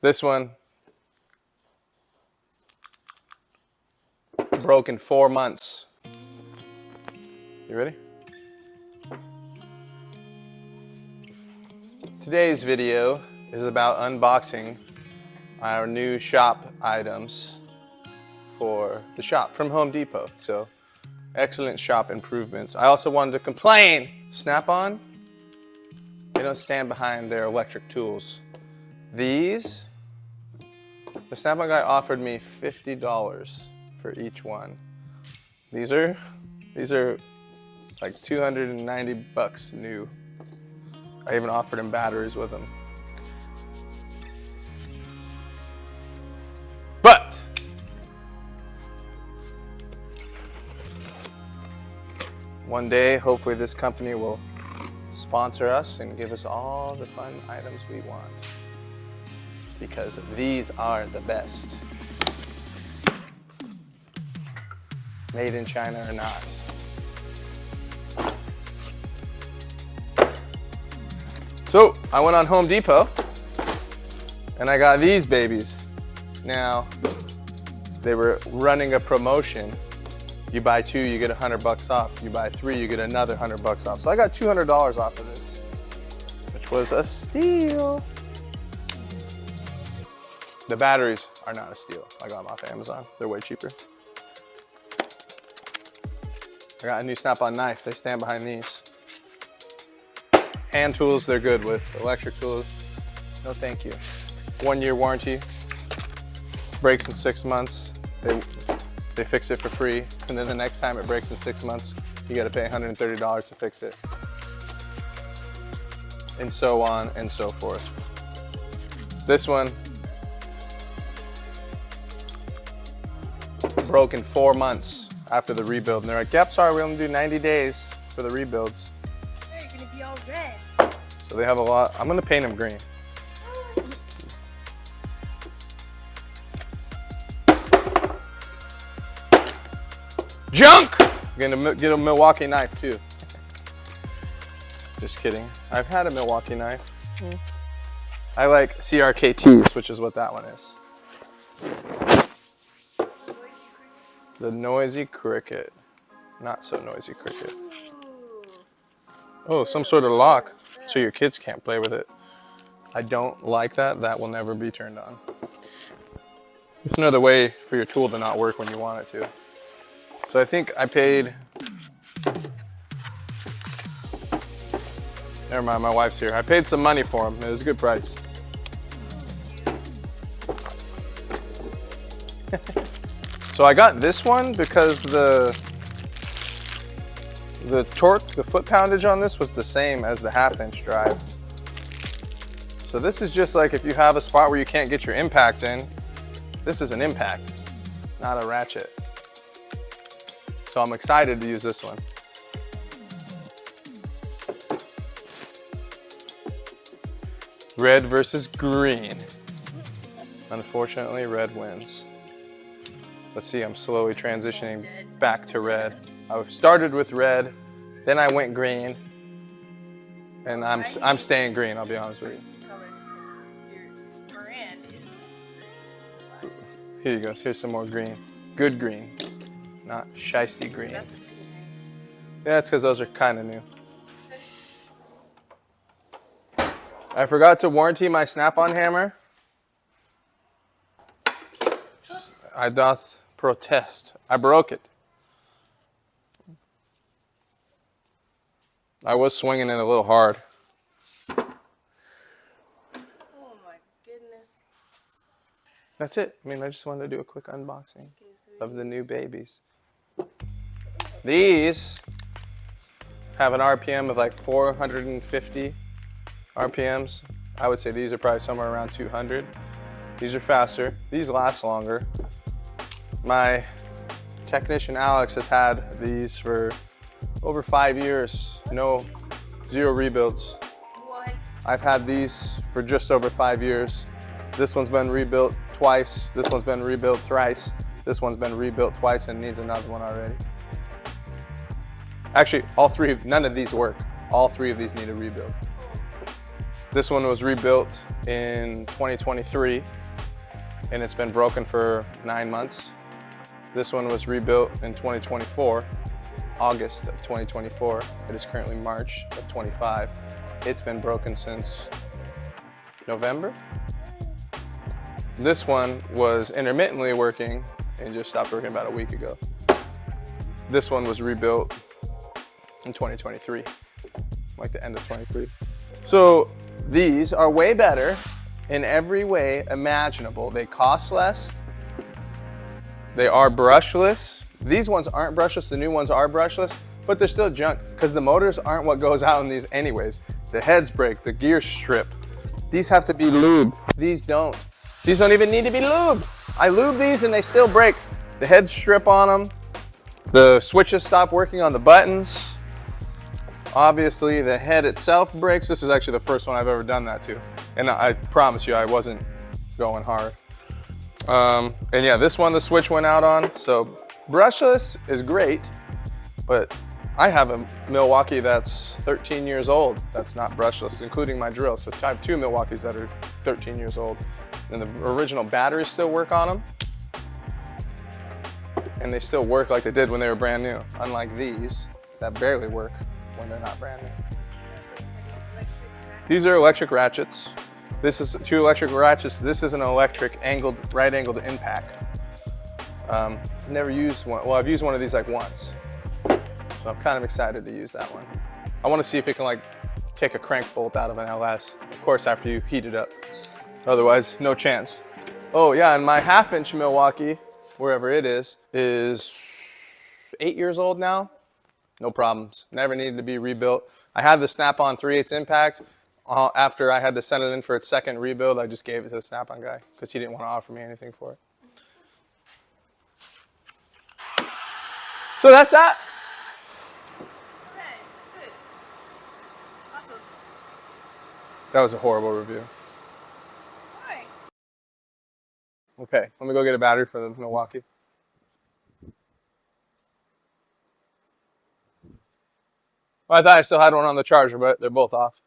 This one broke in 4 months. You ready? Today's video is about unboxing our new shop items for the shop from Home Depot. So, excellent shop improvements. I also wanted to complain. Snap-on, they don't stand behind their electric tools. These, the Snap-on guy offered me $50 for each one. These are like 290 bucks new. I even offered him batteries with them. But one day, hopefully this company will sponsor us and give us all the fun items we want. Because these are the best. Made in China or not. So I went on Home Depot and I got these babies. Now, they were running a promotion. You buy 2, you get $100 off. You buy 3, you get another $100 off. So I got $200 off of this, which was a steal. The batteries are not a steal. I got them off Amazon. They're way cheaper. I got a new Snap-on knife. They stand behind these. Hand tools, they're good with. Electric tools, no thank you. 1-year warranty. Breaks in 6 months. They fix it for free. And then the next time it breaks in 6 months, you gotta pay $130 to fix it. And so on and so forth. This one broke in 4 months after the rebuild. And they're like, yep, sorry, we only do 90 days for the rebuilds. You're gonna be all red. So they have a lot. I'm gonna paint them green. Junk! I'm gonna get a Milwaukee knife too. Just kidding. I've had a Milwaukee knife. I like CRKTs, which is what that one is. The noisy cricket. Not so noisy cricket. Oh, some sort of lock, so your kids can't play with it. I don't like that. That will never be turned on. There's another way for your tool to not work when you want it to. So I think I paid... Never mind, my wife's here. I paid some money for them. It was a good price. So I got this one because the torque, the foot poundage on this was the same as the 1/2-inch drive. So this is just like if you have a spot where you can't get your impact in, this is an impact, not a ratchet. So I'm excited to use this one. Red versus green. Unfortunately, red wins. Let's see, I'm slowly transitioning back to red. I started with red, then I went green, and I'm staying green, I'll be honest with you. Your brand is Here you go, here's some more green. Good green, not shiesty green. that's a cool name. Yeah, it's because those are kind of new. I forgot to warranty my Snap-on hammer. I doth protest. I broke it. I was swinging it a little hard. Oh my goodness. That's it. I mean, I just wanted to do a quick unboxing of the new babies. These have an RPM of like 450 RPMs. I would say these are probably somewhere around 200. These are faster. These last longer. My technician Alex has had these for over 5 years. Zero rebuilds. What? I've had these for just over 5 years. This one's been rebuilt twice. This one's been rebuilt thrice. This one's been rebuilt twice and needs another one already. Actually, none of these work. All 3 of these need a rebuild. This one was rebuilt in 2023 and it's been broken for 9 months. This one was rebuilt in 2024, August of 2024. It is currently March of 25. It's been broken since November. This one was intermittently working and just stopped working about a week ago. This one was rebuilt in 2023, like the end of 23. So these are way better in every way imaginable. They cost less. They are brushless. These ones aren't brushless, the new ones are brushless, but they're still junk because the motors aren't what goes out in these anyways. The heads break, the gears strip. These have to be lubed. These don't. These don't even need to be lubed. I lube these and they still break. The heads strip on them. The switches stop working on the buttons. Obviously the head itself breaks. This is actually the first one I've ever done that to. And I promise you I wasn't going hard. And yeah, this one the switch went out on. So brushless is great, but I have a Milwaukee that's 13 years old that's not brushless, including my drill. So I have 2 Milwaukees that are 13 years old. And the original batteries still work on them. And they still work like they did when they were brand new. Unlike these that barely work when they're not brand new. These are electric ratchets. This is 2 electric ratchets. This is an electric right angled impact. I've never used one. Well, I've used one of these like once. So I'm kind of excited to use that one. I want to see if it can like take a crank bolt out of an LS. Of course, after you heat it up. Otherwise, no chance. Oh yeah, and my 1/2 inch Milwaukee, wherever it is 8 years old now. No problems, never needed to be rebuilt. I had the snap-on 3/8 impact. After I had to send it in for its second rebuild, I just gave it to the snap-on guy because he didn't want to offer me anything for it. So that's that. Okay, good. Awesome. That was a horrible review. Why? Okay, let me go get a battery for the Milwaukee. Well, I thought I still had one on the charger, but they're both off.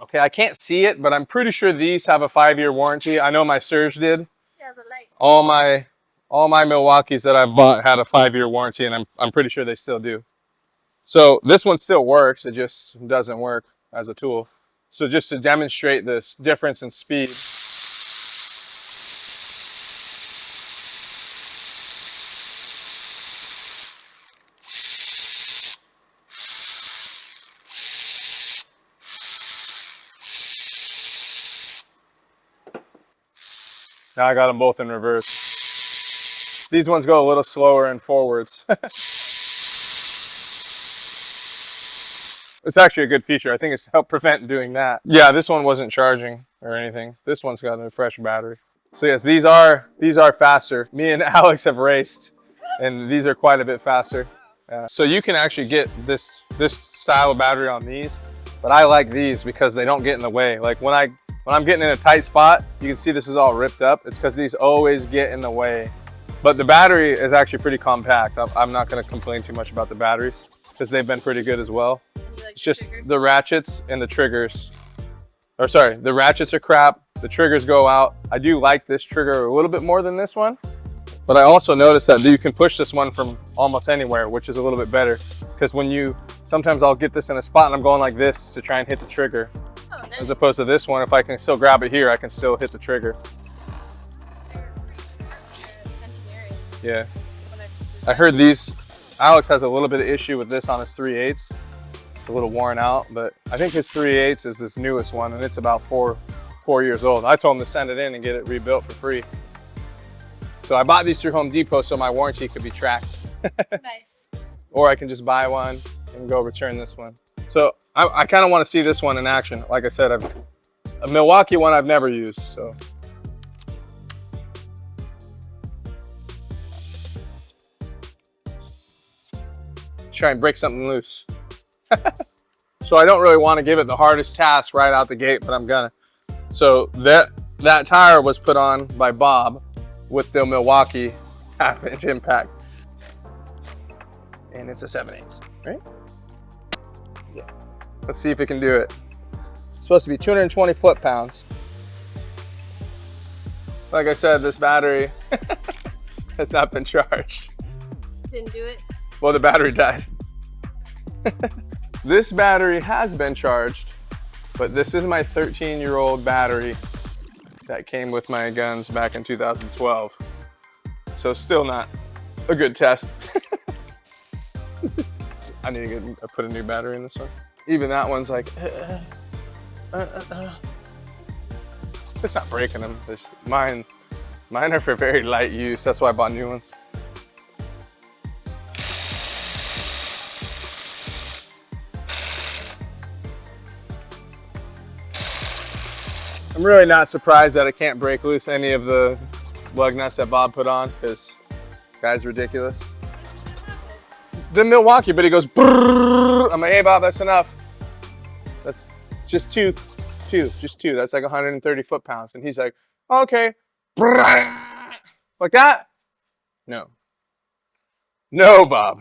Okay, I can't see it, but I'm pretty sure these have a 5-year warranty. I know my Surge did. Yeah, the light. All my Milwaukees that I've bought had a 5-year warranty, and I'm pretty sure they still do. So this one still works, it just doesn't work as a tool. So just to demonstrate this difference in speed. Now I got them both in reverse. These ones go a little slower and forwards. It's actually a good feature. I think it's helped prevent doing that. Yeah, this one wasn't charging or anything. This one's got a fresh battery. So yes, these are faster. Me and Alex have raced, and these are quite a bit faster. So you can actually get this style of battery on these, but I like these because they don't get in the way. Like when I'm getting in a tight spot, you can see this is all ripped up. It's because these always get in the way. But the battery is actually pretty compact. I'm not going to complain too much about the batteries because they've been pretty good as well. It's just the ratchets and the triggers. Or sorry, the ratchets are crap. The triggers go out. I do like this trigger a little bit more than this one. But I also noticed that you can push this one from almost anywhere, which is a little bit better. Because sometimes I'll get this in a spot and I'm going like this to try and hit the trigger. Oh, nice. As opposed to this one, if I can still grab it here, I can still hit the trigger. Yeah. I heard Alex has a little bit of issue with this on his 3/8. It's a little worn out, but I think his 3/8 is his newest one and it's about four years old. I told him to send it in and get it rebuilt for free. So I bought these through Home Depot so my warranty could be tracked. Nice. Or I can just buy one and go return this one. So I kind of want to see this one in action. Like I said, a Milwaukee one I've never used, so. Try and break something loose. So I don't really want to give it the hardest task right out the gate, but I'm gonna. So that tire was put on by Bob with the Milwaukee 1/2 inch impact. And it's a 7/8, right? Yeah. Let's see if it can do it. It's supposed to be 220 foot-pounds. Like I said, this battery has not been charged. Didn't do it. Well, the battery died. This battery has been charged, but this is my 13-year-old battery that came with my guns back in 2012. So still not a good test. I need to put a new battery in this one. Even that one's like, It's not breaking them. Mine are for very light use. That's why I bought new ones. I'm really not surprised that I can't break loose any of the lug nuts that Bob put on, because guy's ridiculous. The Milwaukee, but he goes brrrr. I'm like, hey Bob, that's enough. That's just two, just two. That's like 130 foot-pounds. And he's like, okay. Brrrr. Like that? No. No, Bob.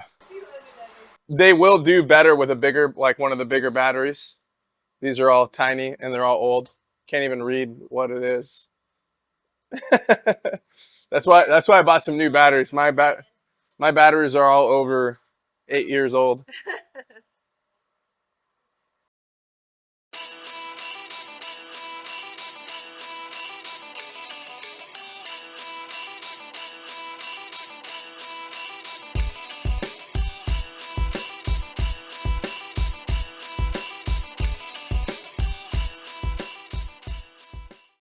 They will do better with a bigger, like one of the bigger batteries. These are all tiny and they're all old. Can't even read what it is. That's why I bought some new batteries. My batteries are all over 8 years old.